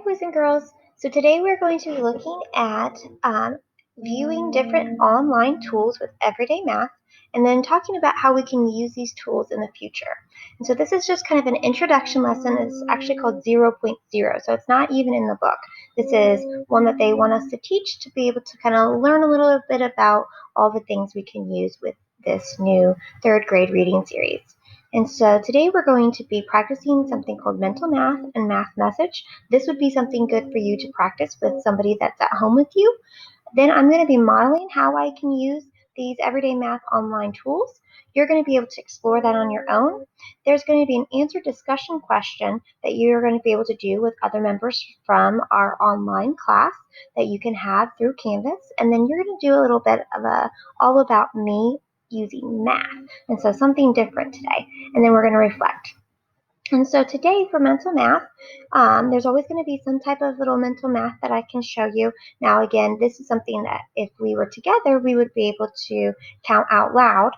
boys and girls. So today we're going to be looking at viewing different online tools with everyday math and then talking about how we can use these tools in the future. And so this is just kind of an introduction lesson. It's actually called 0.0, so it's not even in the book. This is one that they want us to teach to be able to kind of learn a little bit about all the things we can use with this new third grade reading series. And so today we're going to be practicing something called mental math and math message. This would be something good for you to practice with somebody that's at home with you. Then I'm going to be modeling how I can use these everyday math online tools. You're going to be able to explore that on your own. There's going to be an answer discussion question that you're going to be able to do with other members from our online class that you can have through Canvas. And then you're going to do a little bit of a all about me using math. And so something different today. And then we're going to reflect. And so today for mental math, there's always going to be some type of little mental math that I can show you. Now, again, this is something that if we were together, we would be able to count out loud.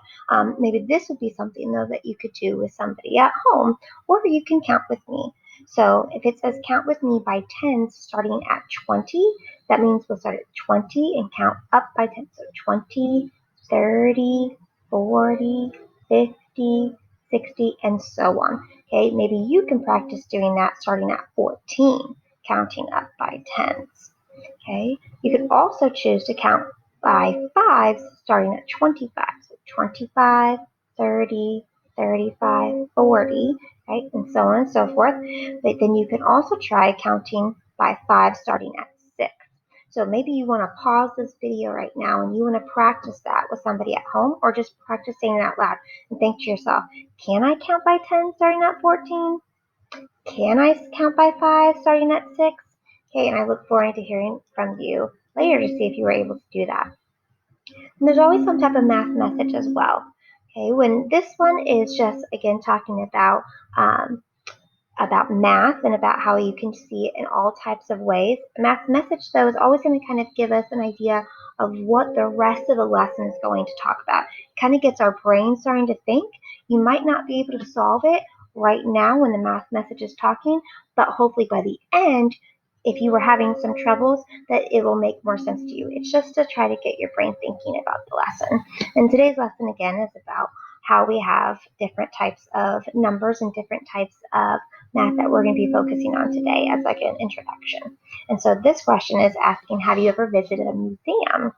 Maybe this would be something, though, that you could do with somebody at home, or you can count with me. So if it says count with me by tens starting at 20, that means we'll start at 20 and count up by 10. So 20, 30, 40, 50, 60, and so on. Okay, maybe you can practice doing that starting at 14, counting up by tens. Okay, you could also choose to count by fives starting at 25. So 25, 30, 35, 40, right, and so on and so forth. But then you can also try counting by five starting at 6. So maybe you want to pause this video right now and you want to practice that with somebody at home, or just practice saying it out loud and think to yourself, can I count by 10 starting at 14? Can I count by 5 starting at 6? Okay, and I look forward to hearing from you later to see if you were able to do that. And there's always some type of math message as well. Okay, when this one is just, again, talking about math and about how you can see it in all types of ways. A math message, though, is always going to kind of give us an idea of what the rest of the lesson is going to talk about. It kind of gets our brain starting to think. You might not be able to solve it right now when the math message is talking, but hopefully by the end, if you were having some troubles, that it will make more sense to you. It's just to try to get your brain thinking about the lesson. And today's lesson, again, is about how we have different types of numbers and different types of math that we're going to be focusing on today as like an introduction. And so this question is asking, have you ever visited a museum?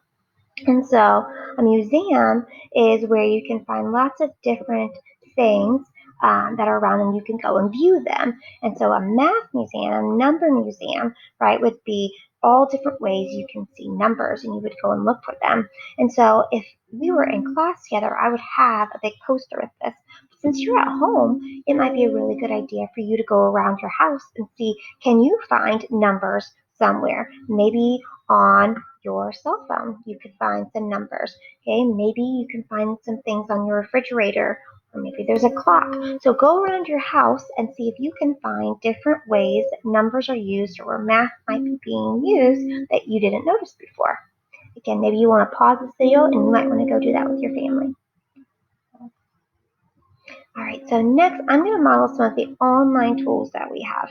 And so a museum is where you can find lots of different things that are around and you can go and view them. And so a math museum, a number museum, right, would be all different ways you can see numbers and you would go and look for them. And so if we were in class together, I would have a big poster with this. Since you're at home, it might be a really good idea for you to go around your house and see, can you find numbers somewhere? Maybe on your cell phone, you could find some numbers. Okay, maybe you can find some things on your refrigerator, or maybe there's a clock. So go around your house and see if you can find different ways that numbers are used or where math might be being used that you didn't notice before. Again, maybe you want to pause this video and you might want to go do that with your family. All right, so next I'm going to model some of the online tools that we have.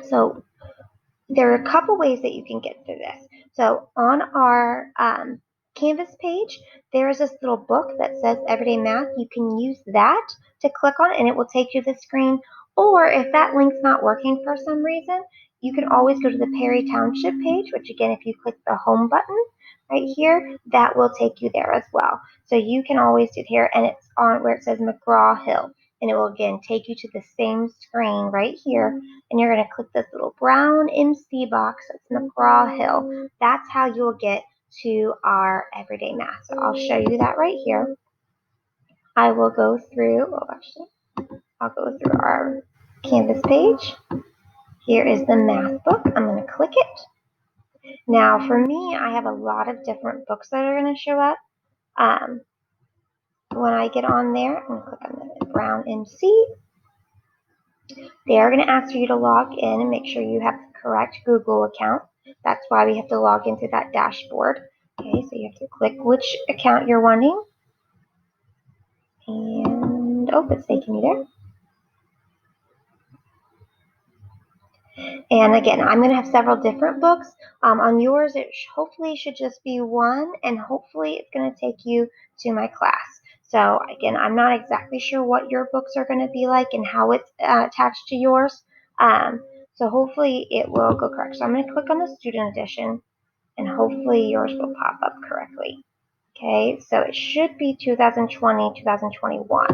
So there are a couple ways that you can get through this. So on our Canvas page, there is this little book that says Everyday Math. You can use that to click on and it will take you to the screen. Or if that link's not working for some reason, you can always go to the Perry Township page, which again, if you click the home button right here, that will take you there as well. So you can always do it here, and it's on where it says McGraw-Hill. And it will again take you to the same screen right here, and you're going to click this little brown MC box. That's McGraw-Hill. That's how you'll get to our everyday math. So I'll show you that right here. I will go through, I'll go through our Canvas page. Here is the math book. I'm going to click it. Now for me, I have a lot of different books that are going to show up. When I get on there, I'm going to click on the brown MC. They are going to ask you to log in and make sure you have the correct Google account. That's why we have to log into that dashboard. Okay, so you have to click which account you're wanting. And, oh, it's taking me there. And again, I'm going to have several different books. On yours, it hopefully should just be one, and hopefully it's going to take you to my class. So again, I'm not exactly sure what your books are going to be like and how it's attached to yours. Um, so hopefully it will go correct. So I'm going to click on the student edition, and hopefully yours will pop up correctly. Okay, so it should be 2020, 2021.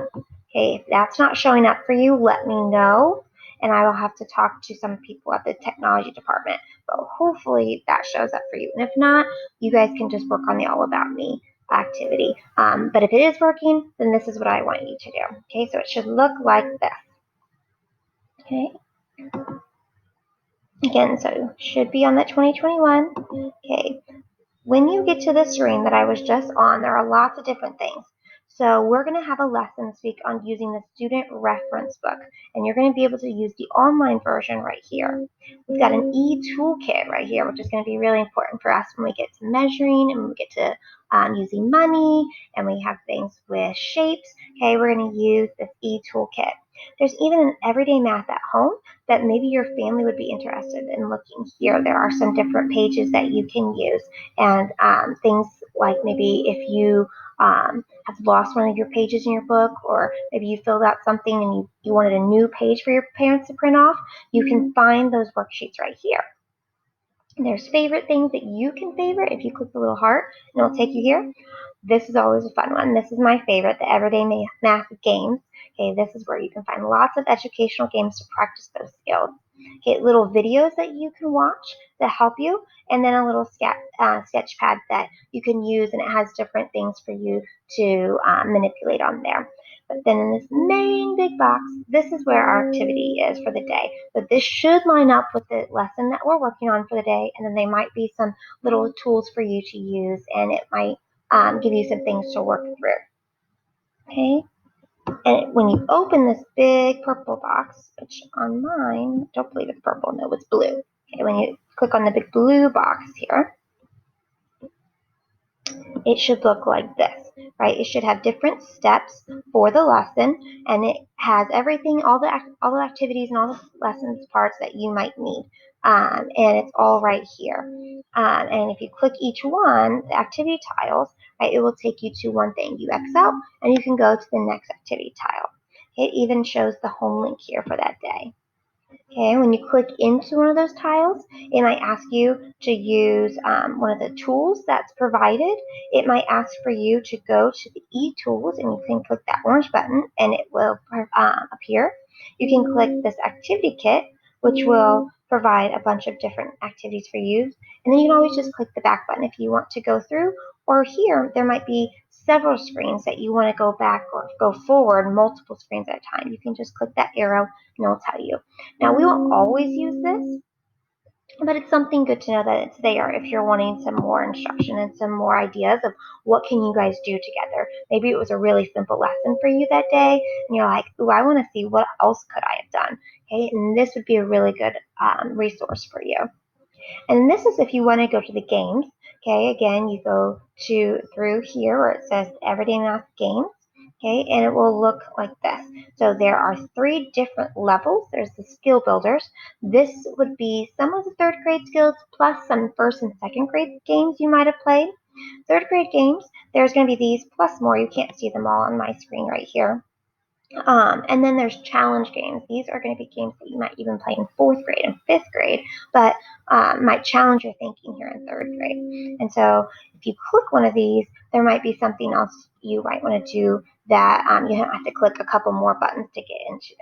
Okay, if that's not showing up for you, let me know, and I will have to talk to some people at the technology department. But hopefully that shows up for you. And if not, you guys can just work on the All About Me activity. But if it is working, then this is what I want you to do. Okay, so it should look like this. Okay. Again, so it should be on that 2021. Okay, when you get to the screen that I was just on, there are lots of different things. So we're going to have a lesson this week on using the student reference book, and you're going to be able to use the online version right here. We've got an e-toolkit right here, which is going to be really important for us when we get to measuring and when we get to using money, and we have things with shapes. Okay, we're going to use this e-toolkit. There's even an everyday math at home that maybe your family would be interested in looking here. There are some different pages that you can use, and things like maybe if you have lost one of your pages in your book, or maybe you filled out something and you wanted a new page for your parents to print off, you can find those worksheets right here. And there's favorite things that you can favorite if you click the little heart, and it'll take you here. This is always a fun one. This is my favorite, the Everyday Math Games. Okay, this is where you can find lots of educational games to practice those skills. Okay, little videos that you can watch that help you, and then a little sketch pad that you can use, and it has different things for you to manipulate on there. But then in this main big box, this is where our activity is for the day. But this should line up with the lesson that we're working on for the day, and then there might be some little tools for you to use, and it might give you some things to work through. Okay, and when you open this big purple box, which on mine, don't believe it's purple, no, it's blue. Okay, when you click on the big blue box here, it should look like this, right? It should have different steps for the lesson, and it has everything, all the activities and all the lessons parts that you might need, and it's all right here. And if you click each one, the activity tiles, right, it will take you to one thing. You X out, and you can go to the next activity tile. It even shows the home link here for that day. Okay, when you click into one of those tiles, it might ask you to use one of the tools that's provided. It might ask for you to go to the e-tools, and you can click that orange button and it will appear. You can click this activity kit, which will provide a bunch of different activities for you. And then you can always just click the back button if you want to go through, or here there might be several screens that you want to go back or go forward multiple screens at a time. You can just click that arrow and it'll tell you. Now, we won't always use this, but it's something good to know that it's there if you're wanting some more instruction and some more ideas of what can you guys do together. Maybe it was a really simple lesson for you that day, and you're like, ooh, I want to see what else could I have done. Okay, and this would be a really good resource for you. And this is if you want to go to the games. Okay, again, you go through here where it says Everyday Math Games. Okay, and it will look like this. So there are 3 different levels. There's the skill builders. This would be some of the 3rd grade skills plus some 1st and 2nd grade games you might have played. 3rd grade games, there's going to be these plus more. You can't see them all on my screen right here. And then there's challenge games. These are going to be games that you might even play in 4th grade and 5th grade, but might challenge your thinking here in 3rd grade. And so if you click one of these, there might be something else you might want to do that you have to click a couple more buttons to get into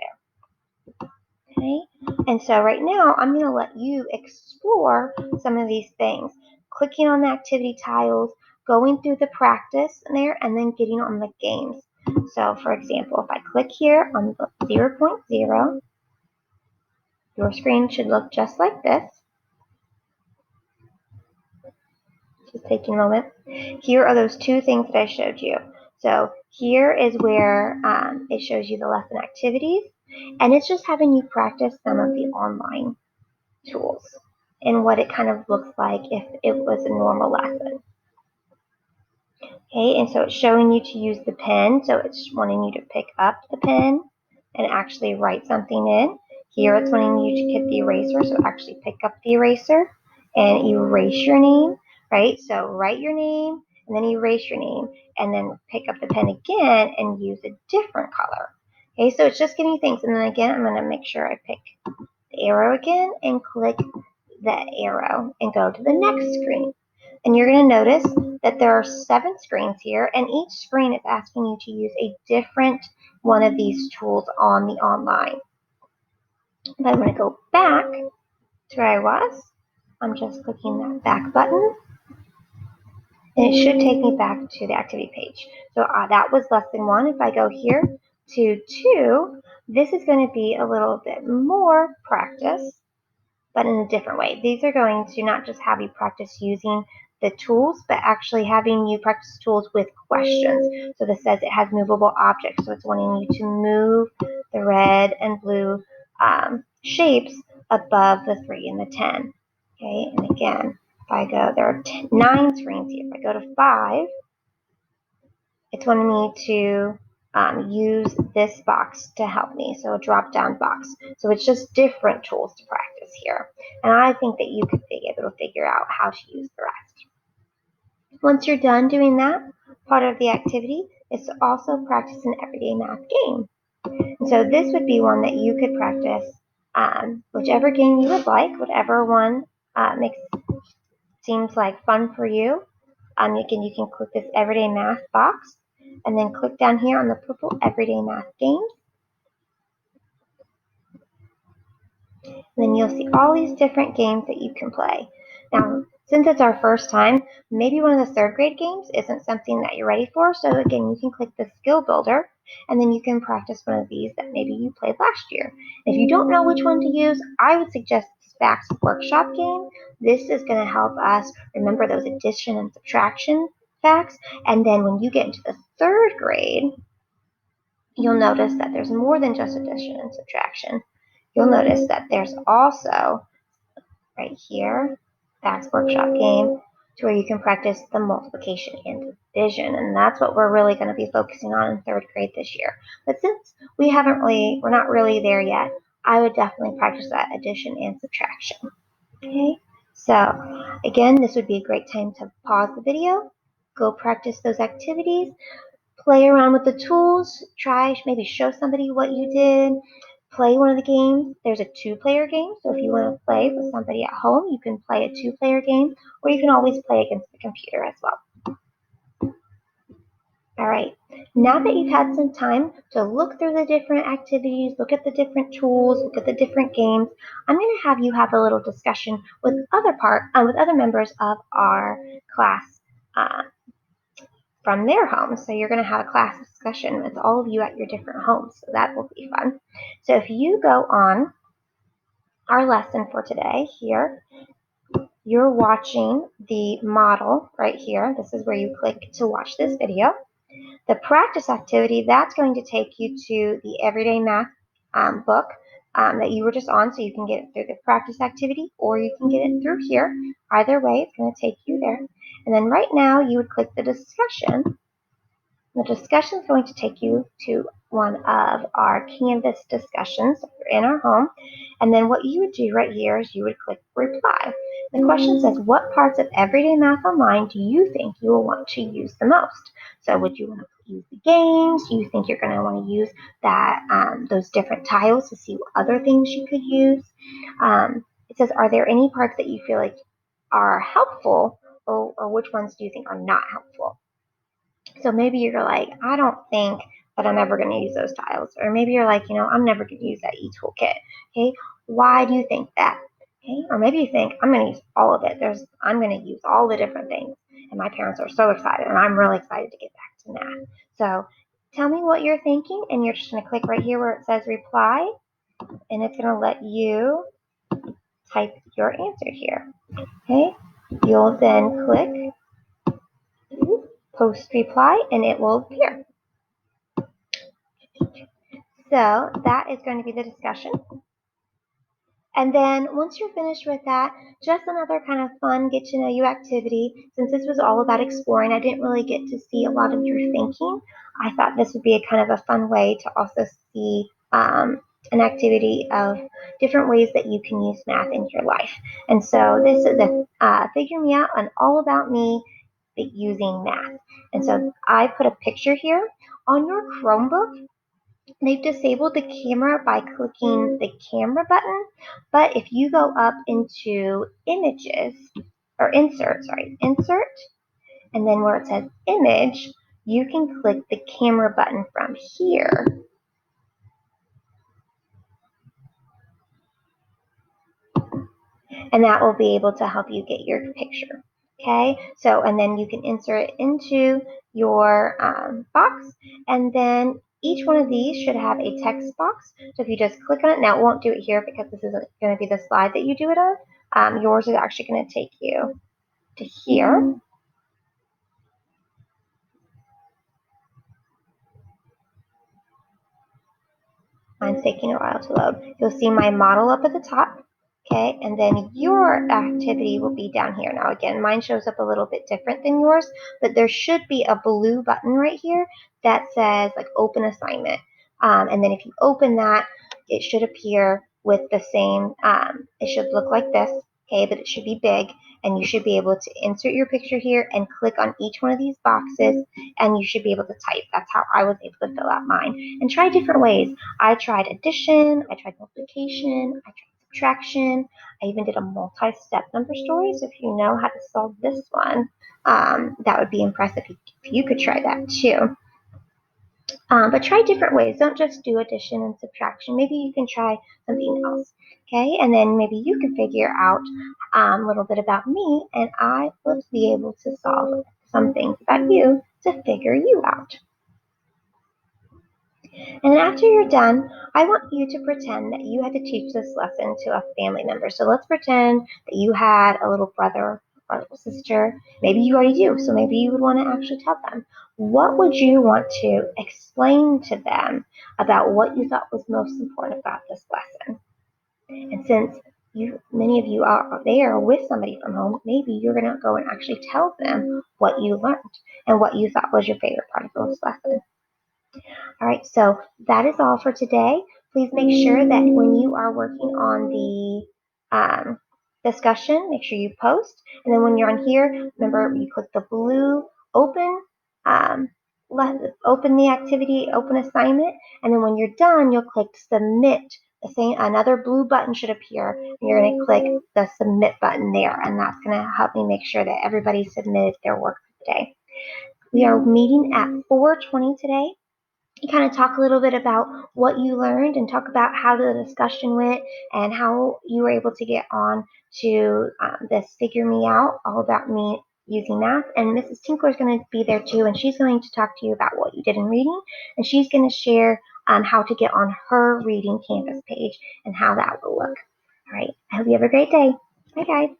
there. Okay, and so right now I'm going to let you explore some of these things, clicking on the activity tiles, going through the practice there, and then getting on the games. So for example, if I click here on 0.0, your screen should look just like this. Just taking a moment. Here are those 2 things that I showed you. So here is where it shows you the lesson activities, and it's just having you practice some of the online tools and what it kind of looks like if it was a normal lesson. Okay, and so it's showing you to use the pen, so it's wanting you to pick up the pen and actually write something in. Here it's wanting you to hit the eraser, so actually pick up the eraser and erase your name, right? So write your name and then erase your name and then pick up the pen again and use a different color. Okay, so it's just giving you things. And then again, I'm going to make sure I pick the arrow again and click the arrow and go to the next screen. And you're going to notice that there are 7 screens here, and each screen is asking you to use a different one of these tools on the online. If I'm going to go back to where I was, I'm just clicking that back button, and it should take me back to the activity page. So that was lesson 1. If I go here to 2, this is going to be a little bit more practice, but in a different way. These are going to not just have you practice using the tools, but actually having you practice tools with questions. So this says it has movable objects, so it's wanting you to move the red and blue shapes above the 3 and the 10. Okay, and again, if I go, there are 9 screens here. If I go to 5, it's wanting me to use this box to help me, so a drop-down box. So it's just different tools to practice here. And I think that you could be able to figure out how to use the rest. Once you're done doing that, part of the activity is to also practice an everyday math game. And so this would be one that you could practice whichever game you would like, whatever one seems like fun for you. You can click this everyday math box and then click down here on the purple everyday math games. And then you'll see all these different games that you can play. Now, since it's our first time, maybe one of the 3rd grade games isn't something that you're ready for. So again, you can click the skill builder and then you can practice one of these that maybe you played last year. If you don't know which one to use, I would suggest this Facts Workshop game. This is going to help us remember those addition and subtraction facts. And then when you get into the 3rd grade, you'll notice that there's more than just addition and subtraction. You'll notice that there's also, right here, Facts Workshop game, to where you can practice the multiplication and division. And that's what we're really going to be focusing on in 3rd grade this year. But since we're not really there yet, I would definitely practice that addition and subtraction. Okay, so again, this would be a great time to pause the video, go practice those activities, play around with the tools, maybe show somebody what you did, play one of the games. There's a 2-player game, so if you want to play with somebody at home, you can play a 2-player game, or you can always play against the computer as well. All right, now that you've had some time to look through the different activities, look at the different tools, look at the different games, I'm going to have you have a little discussion with other members of our class from their homes. So you're going to have a class discussion with all of you at your different homes. So that will be fun. So if you go on our lesson for today here, you're watching the model right here. This is where you click to watch this video. The practice activity, that's going to take you to the Everyday Math book that you were just on, so you can get it through the practice activity or you can get it through here. Either way, it's going to take you there. And then right now, you would click the discussion. The discussion is going to take you to one of our Canvas discussions in our home. And then what you would do right here is you would click reply. The question says, what parts of Everyday Math Online do you think you will want to use the most? So would you want to use the games? Do you think you're going to want to use those different tiles to see what other things you could use? It says, are there any parts that you feel like are helpful, or which ones do you think are not helpful? So maybe you're like, I don't think that I'm ever going to use those tiles. Or maybe you're like, I'm never going to use that eToolkit. Okay, why do you think that? Okay, or maybe you think, I'm going to use all of it. I'm going to use all the different things. And my parents are so excited, and I'm really excited to get back to math. So tell me what you're thinking, and you're just going to click right here where it says reply, and it's going to let you type your answer here. Okay, you'll then click post reply, and it will appear. So that is going to be the discussion. And then once you're finished with that, just another kind of fun get to know you activity. Since this was all about exploring, I didn't really get to see a lot of your thinking. I thought this would be a kind of a fun way to also see an activity of different ways that you can use math in your life. And so this is a Figure Me Out and All About Me using math. And so I put a picture here. On your Chromebook, they've disabled the camera by clicking the camera button, but if you go up into images, or insert, and then where it says image, you can click the camera button from here. And that will be able to help you get your picture. Okay, so and then you can insert it into your box, and then each one of these should have a text box. So if you just click on it, now it won't do it here because this isn't going to be the slide that you do it on. Yours is actually going to take you to here. Mine's taking a while to load. You'll see my model up at the top. Okay, and then your activity will be down here. Now again, mine shows up a little bit different than yours, but there should be a blue button right here that says like open assignment. And then if you open that, it should appear with the same, it should look like this, okay, but it should be big, and you should be able to insert your picture here and click on each one of these boxes, and you should be able to type. That's how I was able to fill out mine. And try different ways. I tried addition, I tried multiplication, I tried subtraction. I even did a multi-step number story. So if you know how to solve this one, that would be impressive if you could try that too. But try different ways. Don't just do addition and subtraction. Maybe you can try something else. Okay, and then maybe you can figure out a little bit about me, and I will be able to solve some things about you to figure you out. And after you're done, I want you to pretend that you had to teach this lesson to a family member. So let's pretend that you had a little brother or a little sister. Maybe you already do, so maybe you would want to actually tell them. What would you want to explain to them about what you thought was most important about this lesson? And since many of you are there with somebody from home, maybe you're going to go and actually tell them what you learned and what you thought was your favorite part of this lesson. All right, so that is all for today. Please make sure that when you are working on the discussion, make sure you post. And then when you're on here, remember you click the blue open, open the activity, open assignment. And then when you're done, you'll click submit. Another blue button should appear. And you're going to click the submit button there. And that's going to help me make sure that everybody submitted their work for today. We are meeting at 4:20 today. You kind of talk a little bit about what you learned and talk about how the discussion went and how you were able to get on to this Figure Me Out, All About Me using math. And Mrs. Tinkler is going to be there too, and she's going to talk to you about what you did in reading, and she's going to share how to get on her Reading Canvas page and how that will look. All right, I hope you have a great day. Bye, guys.